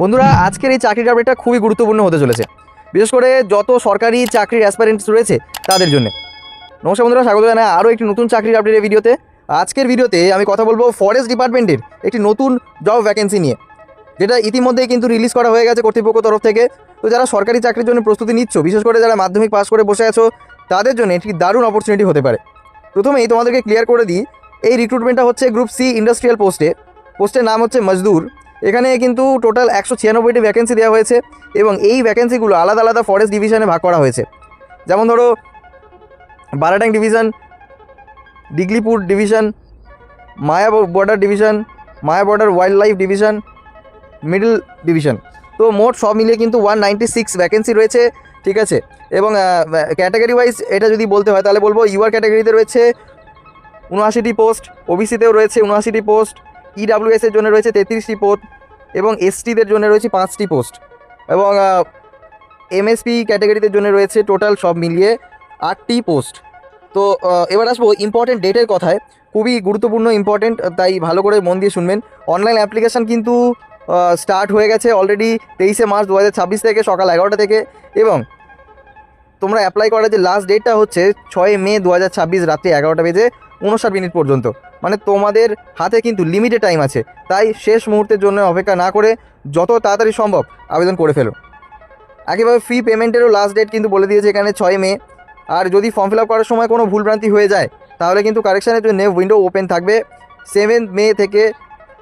বন্ধুরা আজকের এই চাকরির আপডেটটা খুবই গুরুত্বপূর্ণ হতে চলেছে, বিশেষ করে যত সরকারি চাকরির অ্যাসপারেন্টস রয়েছে তাদের জন্য। নমস্কার বন্ধুরা, স্বাগত জানাই আরও একটি নতুন চাকরির আপডেটের ভিডিওতে। আজকের ভিডিওতে আমি কথা বলবো ফরেস্ট ডিপার্টমেন্টের একটি নতুন জব ভ্যাকেন্সি নিয়ে, যেটা ইতিমধ্যেই কিন্তু রিলিজ করা হয়ে গেছে কর্তৃপক্ষ তরফ থেকে। তো যারা সরকারি চাকরির জন্য প্রস্তুতি নিচ্ছ, বিশেষ করে যারা মাধ্যমিক পাস করে বসে আছো, তাদের জন্য একটি দারুণ অপরচুনিটি হতে পারে। প্রথমেই তোমাদেরকে ক্লিয়ার করে দিই, এই রিক্রুটমেন্টটা হচ্ছে গ্রুপ সি ইন্ডাস্ট্রিয়াল পোস্টের নাম হচ্ছে মজদুর। এখানে কিন্তু টোটাল 196টি ভ্যাকেন্সি দেওয়া হয়েছে এবং এই ভ্যাকেন্সিগুলো আলাদা আলাদা ফরেস্ট ডিভিশনে ভাগ করা হয়েছে। যেমন ধরো Baratang division, Diglipur division, Mayabunder division, Mayabunder wildlife division, middle division. তো মোট সব মিলিয়ে কিন্তু 196 ভ্যাকেন্সি রয়েছে, ঠিক আছে। এবং ক্যাটাগরি ওয়াইজ এটা যদি বলতে হয় তাহলে বলবো ইউআর ক্যাটাগরিতে রয়েছে 79টি পোস্ট, ওবিসিতেও রয়েছে 79টি পোস্ট, ইডাব্লিউএস এর জন্য রয়েছে 33টি পোস্ট এবং এসটিদের জন্য রয়েছে 5টি পোস্ট এবং এমএসপি ক্যাটাগরিদের জন্য রয়েছে টোটাল সব মিলিয়ে 8টি পোস্ট। তো এবার আসবো ইম্পর্টেন্ট ডেটের কথায়, খুবই গুরুত্বপূর্ণ ইম্পর্টেন্ট, তাই ভালো করে মন দিয়ে শুনবেন। অনলাইন অ্যাপ্লিকেশান কিন্তু স্টার্ট হয়ে গেছে অলরেডি 23শে মার্চ 2026 থেকে সকাল 11টা থেকে, এবং তোমরা অ্যাপ্লাই করার যে লাস্ট ডেটটা হচ্ছে 6 মে 2026 রাত্রি 11টা বেজে 59 মিনিট পর্যন্ত। মানে তোমাদের হাতে কিন্তু লিমিটেড টাইম আছে, তাই শেষ মুহূর্তের জন্য অপেক্ষা না করে যত তাড়াতাড়ি সম্ভব আবেদন করে ফেলো। একইভাবে ফি পেমেন্টেরও লাস্ট ডেট কিন্তু বলে দিয়েছে এখানে 6 মে। আর যদি ফর্ম ফিল আপ করার সময় কোনো ভুলভ্রান্তি হয়ে যায় তাহলে কিন্তু কারেকশানের জন্য উইন্ডো ওপেন থাকবে 7 মে থেকে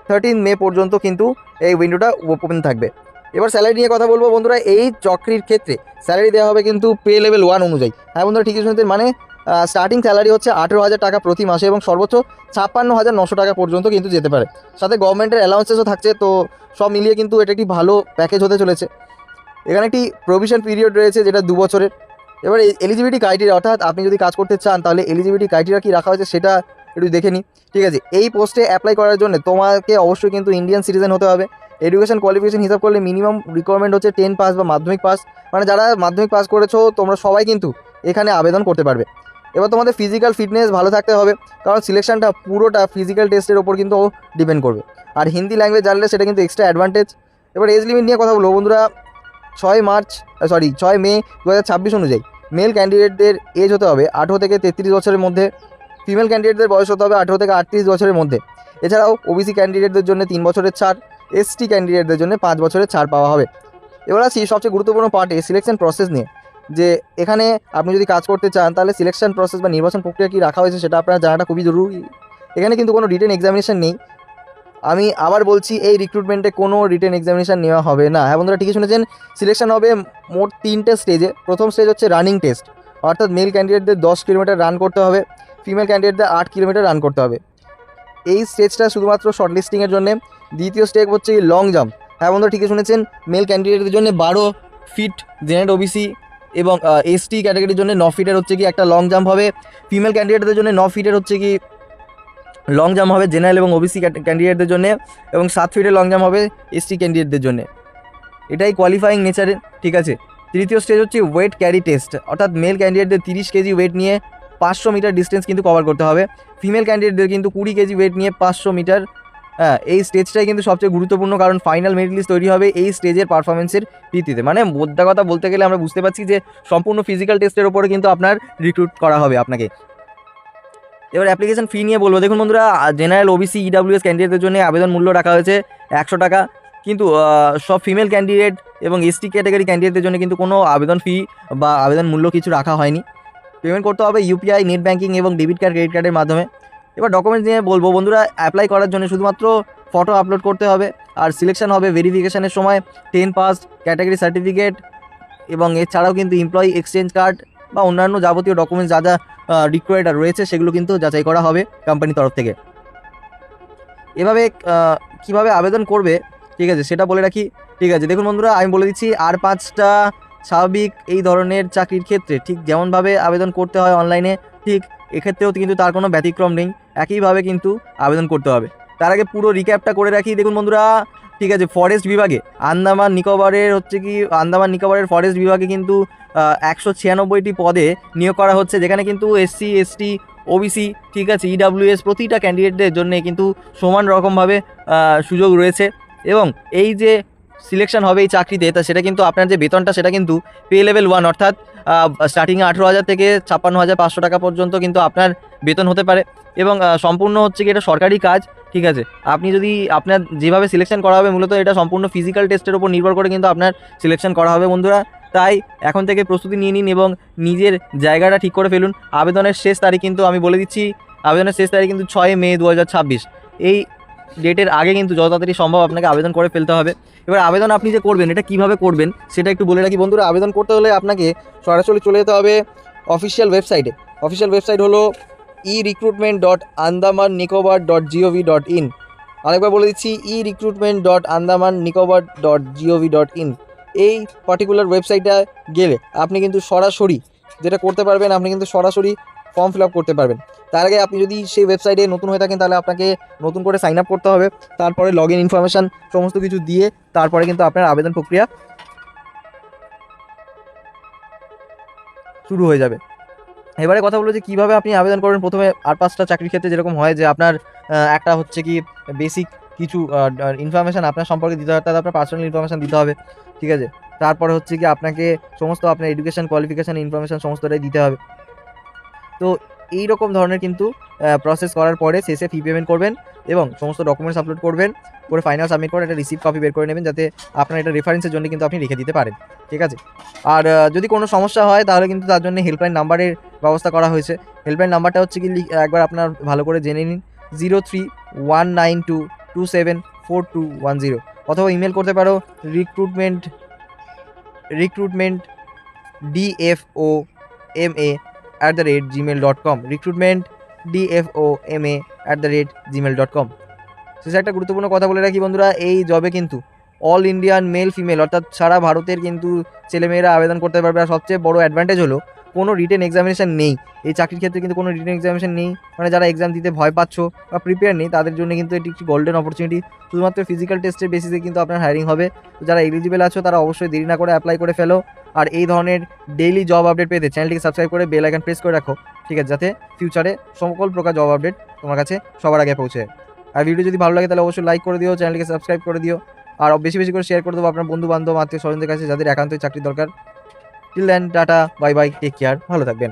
13 মে পর্যন্ত, কিন্তু এই উইন্ডোটা ওপেন থাকবে। এবার স্যালারি নিয়ে কথা বলবো বন্ধুরা। এই চাকরির ক্ষেত্রে স্যালারি দেওয়া হবে কিন্তু পে লেভেল 1 অনুযায়ী। হ্যাঁ বন্ধুরা, ঠিকই শুনতেন, মানে স্টার্টিং স্যালারি হচ্ছে 18,000 টাকা প্রতি মাসে এবং সর্বোচ্চ 56,900 টাকা পর্যন্ত কিন্তু যেতে পারে। সাথে গভর্নমেন্টের অ্যালাউন্সেসও থাকছে। তো সব মিলিয়ে কিন্তু এটা একটি ভালো প্যাকেজ হতে চলেছে। এখানে একটি প্রভিশন পিরিয়ড রয়েছে যেটা 2 বছরের। এবার এলিজিবিলিটি ক্রাইটেরিয়া, অর্থাৎ আপনি যদি কাজ করতে চান তাহলে এলিজিবিলিটি ক্রাইটেরিয়া কী রাখা হয়েছে সেটা একটু দেখে নিই, ঠিক আছে। এই পোস্টে অ্যাপ্লাই করার জন্য তোমাকে অবশ্যই কিন্তু ইন্ডিয়ান সিটিজেন হতে হবে। এডুকেশন কোয়ালিফিকেশন হিসাব করলে মিনিমাম রিকোয়ারমেন্ট হচ্ছে 10 পাস বা মাধ্যমিক পাস, মানে যারা মাধ্যমিক পাস করেছো তোমরা সবাই কিন্তু এখানে আবেদন করতে পারবে। এবার তোমাদের ফিজিক্যাল ফিটনেস ভালো থাকতে হবে, কারণ সিলেকশনটা পুরোটা ফিজিক্যাল টেস্টের ওপর কিন্তু ডিপেন্ড করবে। আর হিন্দি ল্যাঙ্গুয়েজ জানলে সেটা কিন্তু এক্সট্রা অ্যাডভান্টেজ। এবার এজ লিমিট নিয়ে কথা বলবো বন্ধুরা। 6 মে 2026 অনুযায়ী মেল ক্যান্ডিডেটদের এজ হতে হবে 18 থেকে 33 বছরের মধ্যে, ফিমেল ক্যান্ডিডেটদের বয়স হতে হবে 18 থেকে 38 বছরের মধ্যে। এছাড়াও ওবিসি ক্যান্ডিডেটদের জন্য 3 বছরের ছাড়, এসটি ক্যান্ডিডেটদের জন্য 5 বছরের ছাড় পাওয়া হবে। এবার আসি সবচেয়ে গুরুত্বপূর্ণ পার্টে, সিলেকশন প্রসেস নিয়ে। যে এখানে আপনি যদি কাজ করতে চান তাহলে সিলেকশন প্রসেস বা নির্বাচন প্রক্রিয়া কী রাখা হয়েছে সেটা আপনারা জানাটা খুবই জরুরি। এখানে কিন্তু কোনো রিটেন এক্সামিনেশন নেই। আমি আবার বলছি, এই রিক্রুটমেন্টে কোনো রিটেন এক্সামিনেশান নেওয়া হবে না। হ্যাঁ বন্ধুরা, ঠিকই শুনেছেন। সিলেকশন হবে মোট 3টে স্টেজে। প্রথম স্টেজ হচ্ছে রানিং টেস্ট, অর্থাৎ মেল ক্যান্ডিডেটদের 10 কিলোমিটার রান করতে হবে, ফিমেল ক্যান্ডিডেটদের 8 কিলোমিটার রান করতে হবে। এই স্টেজটা শুধুমাত্র শর্টলিস্টিংয়ের জন্য। দ্বিতীয় স্টেজ হচ্ছে লং জাম্প। হ্যাঁ বন্ধুরা, ঠিকই শুনেছেন। মেল ক্যান্ডিডেটদের জন্য 12 ফিট, জেনারেল ওবিসি এবং এসটি ক্যাটাগরির জন্য 9 ফিটের হচ্ছে কি একটা লং জাম্প হবে। ফিমেল ক্যান্ডিডেটদের জন্য 9 ফিটের হচ্ছে কি লং জাম্প হবে জেনারেল এবং ওবিসি ক্যান্ডিডেটদের জন্য, এবং 7 ফিটের লং জাম্প হবে এসটি ক্যান্ডিডেটদের জন্য। এটাই কোয়ালিফাইং নেচারের, ঠিক আছে। তৃতীয় স্টেজ হচ্ছে ওয়েট ক্যারি টেস্ট, অর্থাৎ মেল ক্যান্ডিডেটদের 30 কেজি ওয়েট নিয়ে 500 মিটার ডিস্টেন্স কিন্তু কভার করতে হবে, ফিমেল ক্যান্ডিডেটদের কিন্তু 20 কেজি ওয়েট নিয়ে 500 মিটার। এই স্টেজটাই কিন্তু সবচেয়ে গুরুত্বপূর্ণ, কারণ ফাইনাল মেরিট লিস্ট তৈরি হবে এই স্টেজের পারফরমেন্সের ভিত্তিতে। মানে মোদ্দা কথা বলতে গেলে আমরা বুঝতে পারছি যে সম্পূর্ণ ফিজিক্যাল টেস্টের উপরে কিন্তু আপনার রিক্রুট করা হবে আপনাকে। এবার অ্যাপ্লিকেশন ফি নিয়ে বলবো। দেখুন বন্ধুরা, জেনারেল ওবিসি ইডাব্লিউএস ক্যান্ডিডেটদের জন্য আবেদন মূল্য রাখা হয়েছে 100 টাকা, কিন্তু সব ফিমেল ক্যান্ডিডেট এবং এসটি ক্যাটাগরি ক্যান্ডিডেটদের জন্য কিন্তু কোনো আবেদন ফি বা আবেদন মূল্য কিছু রাখা হয়নি। পেমেন্ট করতে হবে ইউপিআই, নেট ব্যাঙ্কিং এবং ডেবিট কার্ড, ক্রেডিট কার্ডের মাধ্যমে। এবার ডকুমেন্টস নিয়ে বলবো বন্ধুরা। অ্যাপ্লাই করার জন্য শুধুমাত্র ফটো আপলোড করতে হবে, আর সিলেকশন হবে ভেরিফিকেশনের সময় 10 পাস, ক্যাটাগরি সার্টিফিকেট, এবং এছাড়াও কিন্তু এমপ্লয়ি এক্সচেঞ্জ কার্ড বা অন্যান্য যাবতীয় ডকুমেন্টস যা যা রিকোয়ার্ড রয়েছে সেগুলো কিন্তু যাচাই করা হবে কোম্পানির তরফ থেকে। এভাবে কিভাবে আবেদন করবে, ঠিক আছে, সেটা বলে রাখি, ঠিক আছে। দেখুন বন্ধুরা, আমি বলে দিচ্ছি, আর 5টা স্বাভাবিক এই ধরনের চাকরির ক্ষেত্রে ঠিক যেমনভাবে আবেদন করতে হয় অনলাইনে, ঠিক এক্ষেত্রেও কিন্তু তার কোনো ব্যতিক্রম নেই, একইভাবে কিন্তু আবেদন করতে হবে। তার আগে পুরো রিক্যাপটা করে রাখি। দেখুন বন্ধুরা, ঠিক আছে, ফরেস্ট বিভাগে আন্দামান নিকোবরের ফরেস্ট বিভাগে কিন্তু 196টি পদে নিয়োগ করা হচ্ছে, যেখানে কিন্তু এসসি, এসটি, ওবিসি, ঠিক আছে, ইডাব্লিউএস প্রতিটা ক্যান্ডিডেটদের জন্য কিন্তু সমান রকমভাবে সুযোগ রয়েছে। এবং এই যে সিলেকশন হবে এই চাকরিতে, তা সেটা কিন্তু আপনার যে বেতনটা সেটা কিন্তু পে লেভেল 1, অর্থাৎ স্টার্টিংয়ে 18,000 থেকে 56,500 টাকা পর্যন্ত কিন্তু আপনার বেতন হতে পারে। এবং সম্পূর্ণ হচ্ছে কি এটা সরকারি কাজ, ঠিক আছে। আপনি যদি আপনার যেভাবে সিলেকশন করা হবে, মূলত এটা সম্পূর্ণ ফিজিক্যাল টেস্টের উপর নির্ভর করে কিন্তু আপনার সিলেকশন করা হবে বন্ধুরা। তাই এখন থেকে প্রস্তুতি নিয়ে নিন এবং নিজের জায়গাটা ঠিক করে ফেলুন। আবেদনের শেষ তারিখ কিন্তু আমি বলে দিচ্ছি, আবেদনের শেষ তারিখ কিন্তু 6 মে 2026। এই ডেটের আগে কিন্তু যত তাড়াতাড়ি সম্ভব আপনাকে আবেদন করে ফেলতে হবে। এবার আবেদন আপনি যে করবেন এটা কিভাবে করবেন সেটা একটু বলে রাখি বন্ধুরা। আবেদন করতে হলে আপনাকে সরাসরি চলে যেতে হবে অফিসিয়াল ওয়েবসাইটে। অফিসিয়াল ওয়েবসাইট হলো erecruitment.andamannicobar.gov.in। আরেকবার বলে দিচ্ছি erecruitment.andamannicobar.gov.in। এই পার্টিকুলার ওয়েবসাইটে গেলে আপনি কিন্তু সরাসরি যেটা করতে পারবেন, আপনি কিন্তু সরাসরি ফর্ম ফিল আপ করতে পারবেন। তার আগে আপনি যদি সেই ওয়েবসাইটে নতুন হয়ে থাকেন তাহলে আপনাকে নতুন করে সাইন আপ করতে হবে, তারপরে লগ ইন ইনফরমেশান সমস্ত কিছু দিয়ে তারপরে কিন্তু আপনার আবেদন প্রক্রিয়া শুরু হয়ে যাবে। এবারে কথা বলবো যে কীভাবে আপনি আবেদন করবেন। প্রথমে 8-5টা চাকরির ক্ষেত্রে যেরকম হয় যে আপনার একটা হচ্ছে কি বেসিক কিছু ইনফরমেশান আপনার সম্পর্কে দিতে হবে, অর্থাৎ আপনার পার্সোনাল ইনফরমেশান দিতে হবে, ঠিক আছে। তারপরে হচ্ছে কি আপনাকে সমস্ত আপনার এডুকেশন কোয়ালিফিকেশান ইনফরমেশান সমস্তটাই দিতে হবে। তো এই রকম ধরনের কিন্তু প্রসেস করার পরে শেষে ফি পেমেন্ট করবেন এবং সমস্ত ডকুমেন্টস আপলোড করবেন, করে ফাইনাল সাবমিট করে একটা রিসিপ্ট কপি বের করে নেবেন, যাতে আপনার এটা রেফারেন্সের জন্য কিন্তু আপনি রেখে দিতে পারেন, ঠিক আছে। আর যদি কোনো সমস্যা হয় তাহলে কিন্তু তার জন্য হেল্পলাইন নাম্বারের ব্যবস্থা করা হয়েছে। হেল্পলাইন নাম্বারটা হচ্ছে কি একবার আপনার ভালো করে জেনে নিন, 031922742110, অথবা ইমেল করতে পারো recruitmentdfoma@gmail.com, recruitmentdfoma@gmail.com। শেষে একটা গুরুত্বপূর্ণ কথা বলে রাখি বন্ধুরা, এই জবে কিন্তু অল ইন্ডিয়ান মেল ফিমেল অর্থাৎ সারা ভারতের কিন্তু ছেলেমেয়েরা আবেদন করতে পারবে। আর সবচেয়ে বড় অ্যাডভান্টেজ হলো কোনো রিটেন এক্সামিনেশান নেই এই চাকরির ক্ষেত্রে, কিন্তু কোনো রিটেন এক্সামিনেশান নেই। মানে যারা এক্সাম দিতে ভয় পাচ্ছ বা প্রিপেয়ার নেই তাদের জন্য কিন্তু এটি একটি গোল্ডেন অপরচুনিটি। শুধুমাত্র ফিজিক্যাল টেস্টের বেসিসে কিন্তু আপনার হায়ারিং হবে। তো যারা এলিজিবল আছো তারা অবশ্যই দেরি না করে অ্যাপ্লাই করে ফেলো। আর এই ধরনের ডেইলি জব আপডেট পেতে চ্যানেলটিকে সাবস্ক্রাইব করে বেল আইকন প্রেস করে রাখো, ঠিক আছে, যাতে ফিউচারে সকল প্রকার জব আপডেট তোমার কাছে সবার আগে পৌঁছে। আর ভিডিও যদি ভালো লাগে তাহলে অবশ্যই লাইক করে দিও, চ্যানেলটিকে সাবস্ক্রাইব করে দিও, আর বেশি বেশি করে শেয়ার করে দেবো আপনার বন্ধু বান্ধব আত্মীয় স্বজনদের কাছে যাদের একান্তই চাকরি দরকার। Till then, tata, bye bye, take care, ভালো থাকবেন।